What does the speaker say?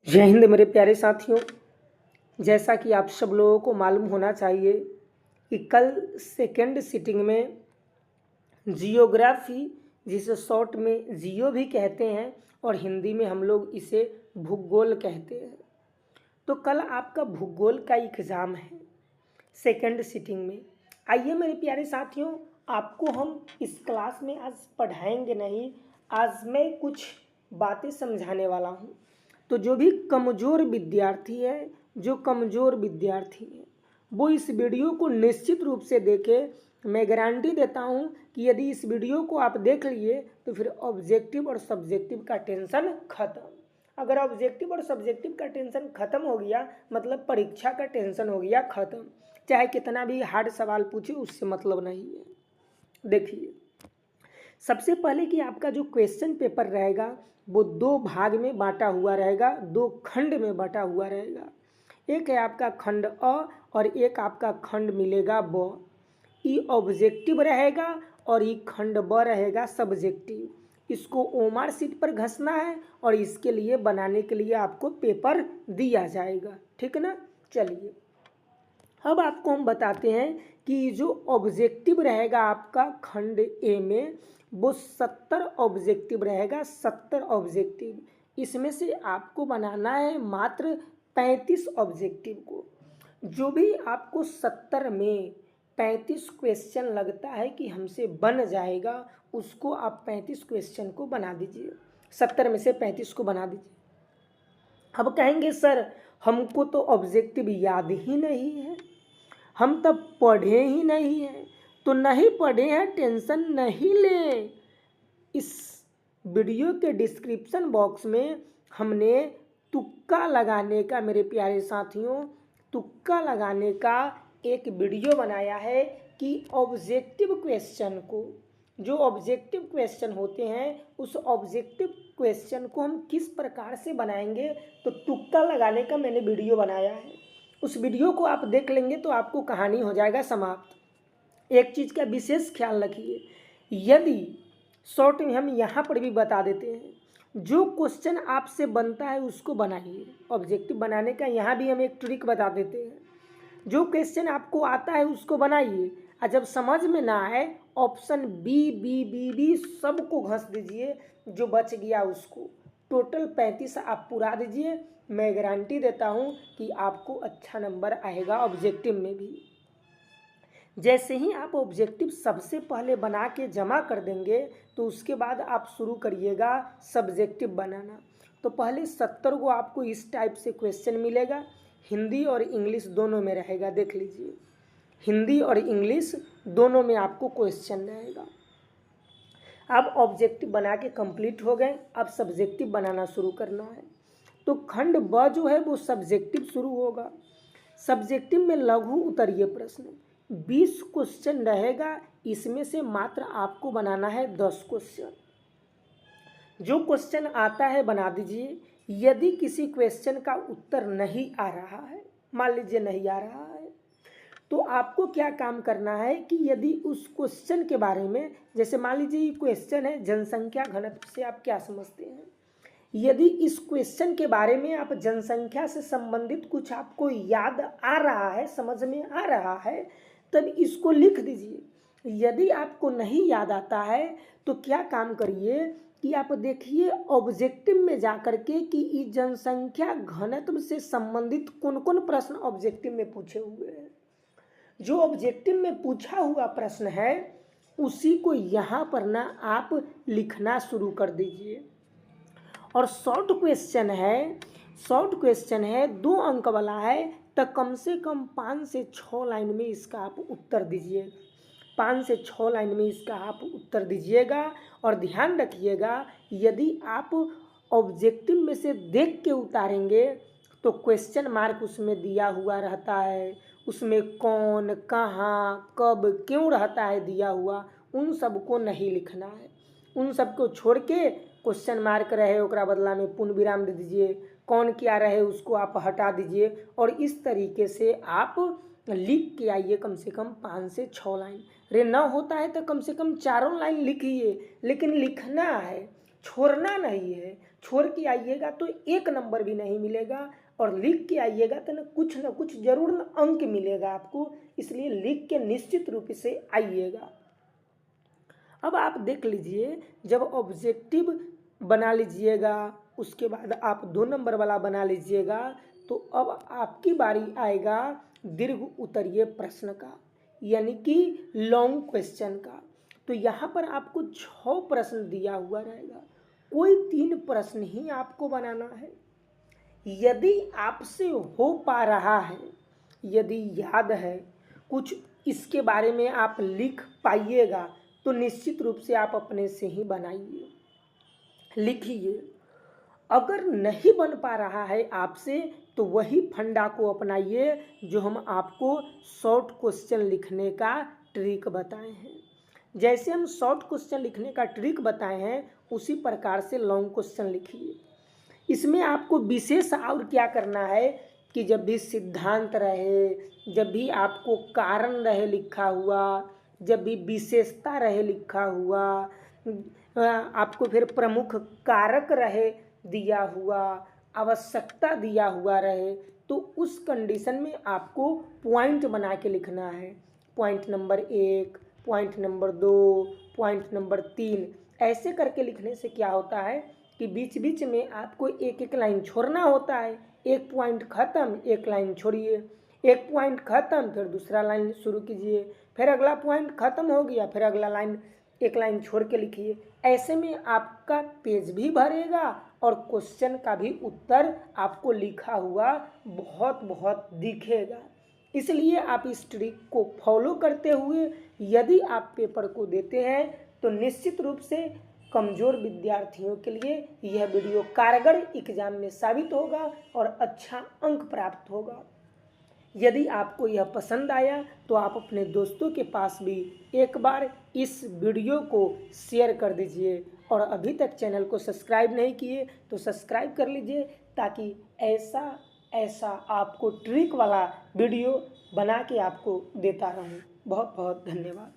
जय हिंद मेरे प्यारे साथियों। जैसा कि आप सब लोगों को मालूम होना चाहिए कि कल सेकेंड सिटिंग में जियोग्राफी, जिसे शॉर्ट में जियो भी कहते हैं और हिंदी में हम लोग इसे भूगोल कहते हैं, तो कल आपका भूगोल का एग्ज़ाम है सेकेंड सिटिंग में। आइए मेरे प्यारे साथियों, आपको हम इस क्लास में आज पढ़ाएंगे नहीं, आज मैं कुछ बातें समझाने वाला हूँ। तो जो भी कमज़ोर विद्यार्थी है, जो कमज़ोर विद्यार्थी है, वो इस वीडियो को निश्चित रूप से देखें। मैं गारंटी देता हूँ कि यदि इस वीडियो को आप देख लिए तो फिर ऑब्जेक्टिव और सब्जेक्टिव का टेंशन खत्म। अगर ऑब्जेक्टिव और सब्जेक्टिव का टेंशन खत्म हो गया मतलब परीक्षा का टेंशन हो गया खत्म। चाहे कितना भी हार्ड सवाल पूछे उससे मतलब नहीं है। देखिए, सबसे पहले कि आपका जो क्वेश्चन पेपर रहेगा वो दो भाग में बांटा हुआ रहेगा, दो खंड में बांटा हुआ रहेगा। एक है आपका खंड अ और एक आपका खंड मिलेगा ब। ई ऑब्जेक्टिव रहेगा और ई खंड ब रहेगा सब्जेक्टिव। इसको ओमार शीट पर घसना है और इसके लिए बनाने के लिए आपको पेपर दिया जाएगा, ठीक ना। चलिए, अब आपको हम बताते हैं कि जो ऑब्जेक्टिव रहेगा आपका खंड ए में वो 70 ऑब्जेक्टिव रहेगा, 70 ऑब्जेक्टिव। इसमें से आपको बनाना है मात्र 35 ऑब्जेक्टिव को। जो भी आपको 70 में 35 क्वेश्चन लगता है कि हमसे बन जाएगा, उसको आप 35 क्वेश्चन को बना दीजिए। 70 में से 35 को बना दीजिए। अब कहेंगे सर हमको तो ऑब्जेक्टिव याद ही नहीं है, हम तब पढ़े ही नहीं हैं। तो नहीं पढ़े हैं, टेंशन नहीं लें। इस वीडियो के डिस्क्रिप्शन बॉक्स में हमने तुक्का लगाने का, मेरे प्यारे साथियों, तुक्का लगाने का एक वीडियो बनाया है कि ऑब्जेक्टिव क्वेश्चन को, जो ऑब्जेक्टिव क्वेश्चन होते हैं उस ऑब्जेक्टिव क्वेश्चन को हम किस प्रकार से बनाएंगे। तो तुक्का लगाने का मैंने वीडियो बनाया है। उस वीडियो को आप देख लेंगे तो आपको कहानी हो जाएगा समाप्त। एक चीज़ का विशेष ख्याल रखिए, यदि शॉर्ट में हम यहाँ पर भी बता देते हैं, जो क्वेश्चन आपसे बनता है उसको बनाइए। ऑब्जेक्टिव बनाने का यहाँ भी हम एक ट्रिक बता देते हैं, जो क्वेश्चन आपको आता है उसको बनाइए और जब समझ में ना आए option B B B B सबको घस दीजिए, जो बच गया उसको। टोटल 35 आप पूरा दीजिए। मैं गारंटी देता हूँ कि आपको अच्छा नंबर आएगा ऑब्जेक्टिव में भी। जैसे ही आप ऑब्जेक्टिव सबसे पहले बना के जमा कर देंगे तो उसके बाद आप शुरू करिएगा सब्जेक्टिव बनाना। तो पहले 70 को आपको इस टाइप से क्वेश्चन मिलेगा, हिंदी और इंग्लिश दोनों में रहेगा। देख लीजिए, हिंदी और इंग्लिश दोनों में आपको क्वेश्चन रहेगा। अब ऑब्जेक्टिव बना के कंप्लीट हो गए, अब सब्जेक्टिव बनाना शुरू करना है। तो खंड ब जो है वो सब्जेक्टिव शुरू होगा। सब्जेक्टिव में लघु उत्तरीय प्रश्न 20 क्वेश्चन रहेगा, इसमें से मात्र आपको बनाना है 10 क्वेश्चन। जो क्वेश्चन आता है बना दीजिए। यदि किसी क्वेश्चन का उत्तर नहीं आ रहा है, मान लीजिए नहीं आ रहा है, तो आपको क्या काम करना है कि यदि उस क्वेश्चन के बारे में, जैसे मान लीजिए ये क्वेश्चन है जनसंख्या घनत्व से आप क्या समझते हैं, यदि इस क्वेश्चन के बारे में आप जनसंख्या से संबंधित कुछ आपको याद आ रहा है, समझ में आ रहा है, तब इसको लिख दीजिए। यदि आपको नहीं याद आता है तो क्या काम करिए कि आप देखिए ऑब्जेक्टिव में जा कर के कि इस जनसंख्या घनत्व से संबंधित कौन कौन प्रश्न ऑब्जेक्टिव में पूछे हुए हैं। जो ऑब्जेक्टिव में पूछा हुआ प्रश्न है उसी को यहाँ पर ना आप लिखना शुरू कर दीजिए। और शॉर्ट क्वेश्चन है 2 अंक वाला है, तो कम से कम 5 से 6 लाइन में इसका आप उत्तर दीजिए। 5 से 6 लाइन में इसका आप उत्तर दीजिएगा। और ध्यान रखिएगा, यदि आप ऑब्जेक्टिव में से देख के उतारेंगे तो क्वेश्चन मार्क उसमें दिया हुआ रहता है, उसमें कौन, कहाँ, कब, क्यों रहता है दिया हुआ, उन सबको नहीं लिखना है। उन सबको छोड़ के क्वेश्चन मार्क रहे ओकरा बदला में पूर्ण विराम दे दीजिए, कौन क्या रहे उसको आप हटा दीजिए। और इस तरीके से आप लिख के आइए कम से कम 5 से 6 लाइन। रे ना होता है तो कम से कम 4 लाइन लिखिए, लेकिन लिखना है, छोड़ना नहीं है। छोड़ के आइएगा तो एक नंबर भी नहीं मिलेगा, और लिख के आइएगा तो ना कुछ जरूर ना अंक मिलेगा आपको, इसलिए लिख के निश्चित रूप से आइएगा। अब आप देख लीजिए, जब ऑब्जेक्टिव बना लीजिएगा, उसके बाद आप 2 नंबर वाला बना लीजिएगा, तो अब आपकी बारी आएगा दीर्घ उत्तरीय प्रश्न का, यानी कि लॉन्ग क्वेश्चन का। तो यहाँ पर आपको 6 प्रश्न दिया हुआ रहेगा, कोई 3 प्रश्न ही आपको बनाना है। यदि आपसे हो पा रहा है, यदि याद है कुछ इसके बारे में आप लिख पाइएगा, तो निश्चित रूप से आप अपने से ही बनाइए, लिखिए। अगर नहीं बन पा रहा है आपसे, तो वही फंडा को अपनाइए जो हम आपको शॉर्ट क्वेश्चन लिखने का ट्रिक बताए हैं। जैसे हम शॉर्ट क्वेश्चन लिखने का ट्रिक बताए हैं, उसी प्रकार से लॉन्ग क्वेश्चन लिखिए। इसमें आपको विशेष और क्या करना है कि जब भी सिद्धांत रहे, जब भी आपको कारण रहे लिखा हुआ, जब भी विशेषता रहे लिखा हुआ, आपको फिर प्रमुख कारक रहे दिया हुआ, आवश्यकता दिया हुआ रहे, तो उस कंडीशन में आपको पॉइंट बना के लिखना है। Point number 1, point number 2, point number 3, ऐसे करके लिखने से क्या होता है कि बीच बीच में आपको एक एक लाइन छोड़ना होता है। एक पॉइंट ख़त्म, एक लाइन छोड़िए, एक पॉइंट ख़त्म, फिर दूसरा लाइन शुरू कीजिए, फिर अगला पॉइंट ख़त्म हो गया, फिर अगला लाइन, एक लाइन छोड़ के लिखिए। ऐसे में आपका पेज भी भरेगा और क्वेश्चन का भी उत्तर आपको लिखा हुआ बहुत दिखेगा। इसलिए आप इस ट्रिक को फॉलो करते हुए यदि आप पेपर को देते हैं, तो निश्चित रूप से कमज़ोर विद्यार्थियों के लिए यह वीडियो कारगर एग्जाम में साबित होगा और अच्छा अंक प्राप्त होगा। यदि आपको यह पसंद आया तो आप अपने दोस्तों के पास भी एक बार इस वीडियो को शेयर कर दीजिए, और अभी तक चैनल को सब्सक्राइब नहीं किए तो सब्सक्राइब कर लीजिए, ताकि ऐसा आपको ट्रिक वाला वीडियो बना के आपको देता रहूं। बहुत बहुत धन्यवाद।